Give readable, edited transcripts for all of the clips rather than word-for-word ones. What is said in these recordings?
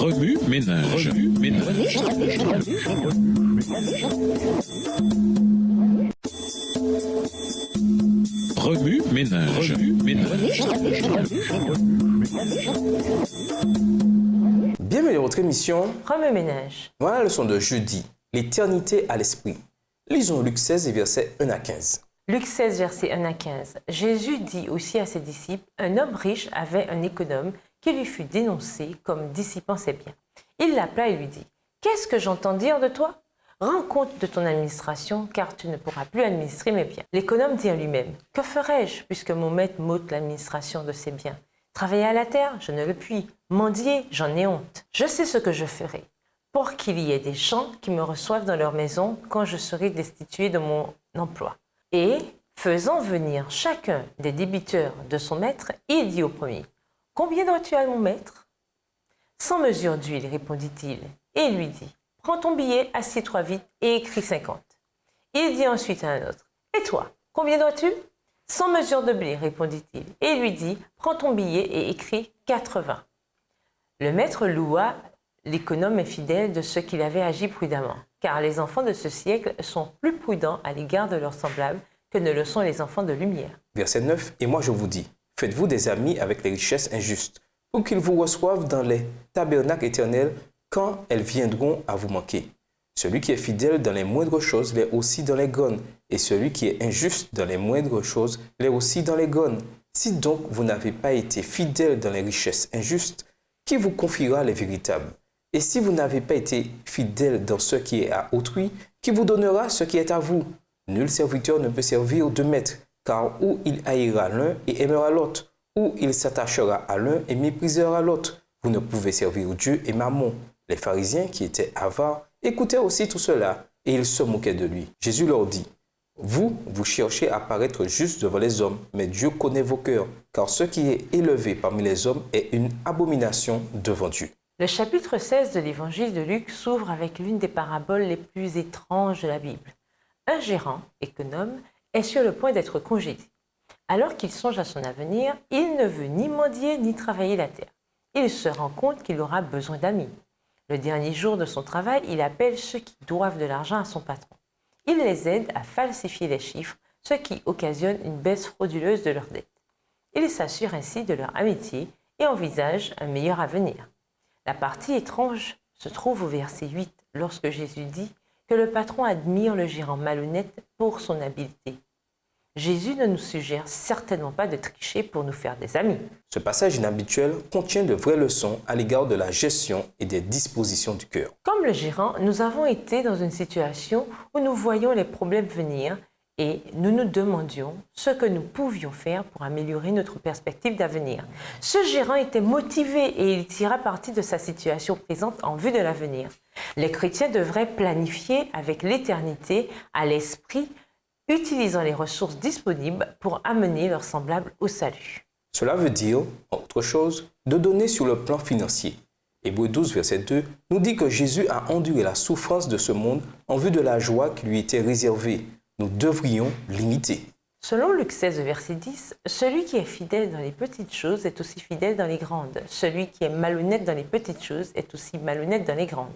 Remue ménage. Remue ménage. Bienvenue à votre émission Remue ménage. Voilà la leçon de jeudi, l'éternité à l'esprit. Lisons Luc 16, versets 1 à 15. Luc 16, versets 1 à 15. Jésus dit aussi à ses disciples, un homme riche avait un économe qui lui fut dénoncé comme dissipant ses biens. Il l'appela et lui dit, « Qu'est-ce que j'entends dire de toi ? Rends compte de ton administration, car tu ne pourras plus administrer mes biens. » L'économe dit en lui-même, « Que ferai-je, puisque mon maître m'ôte l'administration de ses biens ? Travailler à la terre, je ne le puis. Mendier, j'en ai honte. Je sais ce que je ferai, pour qu'il y ait des gens qui me reçoivent dans leur maison quand je serai destitué de mon emploi. » Et, faisant venir chacun des débiteurs de son maître, il dit au premier, « Combien dois-tu à mon maître ?»« 100 mesures d'huile, répondit-il. Et il lui dit, « Prends ton billet, assieds-toi vite et écris 50. » Il dit ensuite à un autre, « Et toi, combien dois-tu ?»« 100 mesures de blé, répondit-il. Et il lui dit, « Prends ton billet et écris 80. » Le maître loua l'économe et fidèle de ce qu'il avait agi prudemment, car les enfants de ce siècle sont plus prudents à l'égard de leurs semblables que ne le sont les enfants de lumière. Verset 9. Et moi je vous dis, faites-vous des amis avec les richesses injustes, pour qu'ils vous reçoivent dans les tabernacles éternels quand elles viendront à vous manquer. Celui qui est fidèle dans les moindres choses l'est aussi dans les grandes, et celui qui est injuste dans les moindres choses l'est aussi dans les grandes. Si donc vous n'avez pas été fidèle dans les richesses injustes, qui vous confiera les véritables? Et si vous n'avez pas été fidèle dans ce qui est à autrui, qui vous donnera ce qui est à vous? Nul serviteur ne peut servir deux maîtres, car ou il haïra l'un et aimera l'autre, ou il s'attachera à l'un et méprisera l'autre. Vous ne pouvez servir Dieu et Mammon. Les pharisiens, qui étaient avares, écoutaient aussi tout cela, et ils se moquaient de lui. Jésus leur dit, « Vous cherchez à paraître juste devant les hommes, mais Dieu connaît vos cœurs, car ce qui est élevé parmi les hommes est une abomination devant Dieu. » Le chapitre 16 de l'évangile de Luc s'ouvre avec l'une des paraboles les plus étranges de la Bible. Un gérant, économe, est sur le point d'être congédié. Alors qu'il songe à son avenir, il ne veut ni mendier ni travailler la terre. Il se rend compte qu'il aura besoin d'amis. Le dernier jour de son travail, il appelle ceux qui doivent de l'argent à son patron. Il les aide à falsifier les chiffres, ce qui occasionne une baisse frauduleuse de leurs dettes. Il s'assure ainsi de leur amitié et envisage un meilleur avenir. La partie étrange se trouve au verset 8, lorsque Jésus dit que le patron admire le gérant malhonnête pour son habileté. Jésus ne nous suggère certainement pas de tricher pour nous faire des amis. Ce passage inhabituel contient de vraies leçons à l'égard de la gestion et des dispositions du cœur. Comme le gérant, nous avons été dans une situation où nous voyions les problèmes venir et nous nous demandions ce que nous pouvions faire pour améliorer notre perspective d'avenir. Ce gérant était motivé et il tira parti de sa situation présente en vue de l'avenir. Les chrétiens devraient planifier avec l'éternité à l'esprit, utilisant les ressources disponibles pour amener leurs semblables au salut. Cela veut dire, en autre chose, de donner sur le plan financier. Hébreux 12, verset 2, nous dit que Jésus a enduré la souffrance de ce monde en vue de la joie qui lui était réservée. Nous devrions l'imiter. Selon Luc 16, verset 10, celui qui est fidèle dans les petites choses est aussi fidèle dans les grandes. Celui qui est malhonnête dans les petites choses est aussi malhonnête dans les grandes.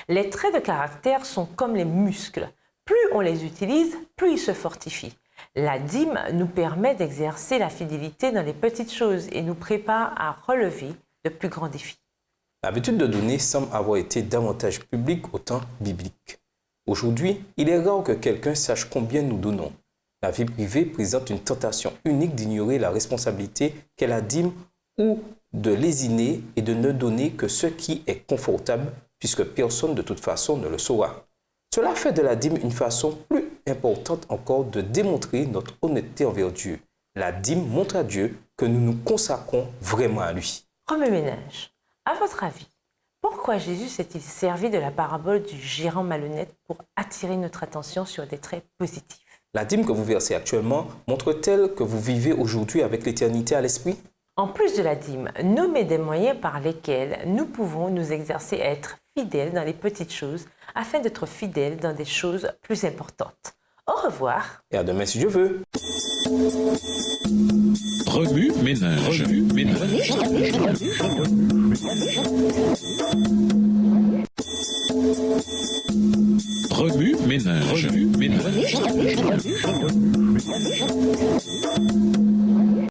Les traits de caractère sont comme les muscles. Plus on les utilise, plus ils se fortifient. La dîme nous permet d'exercer la fidélité dans les petites choses et nous prépare à relever de plus grands défis. L'habitude de donner semble avoir été davantage publique au temps biblique. Aujourd'hui, il est rare que quelqu'un sache combien nous donnons. La vie privée présente une tentation unique d'ignorer la responsabilité qu'est la dîme ou de lésiner et de ne donner que ce qui est confortable, puisque personne de toute façon ne le saura. Cela fait de la dîme une façon plus importante encore de démontrer notre honnêteté envers Dieu. La dîme montre à Dieu que nous nous consacrons vraiment à lui. Remue ménage. À votre avis, pourquoi Jésus s'est-il servi de la parabole du gérant malhonnête pour attirer notre attention sur des traits positifs? La dîme que vous versez actuellement montre-t-elle que vous vivez aujourd'hui avec l'éternité à l'esprit? En plus de la dîme, nommez des moyens par lesquels nous pouvons nous exercer à être fidèles dans les petites choses afin d'être fidèles dans des choses plus importantes. Au revoir. Et à demain si Dieu veut. Remue ménage. Remue ménage. Remue ménage. Remue ménage.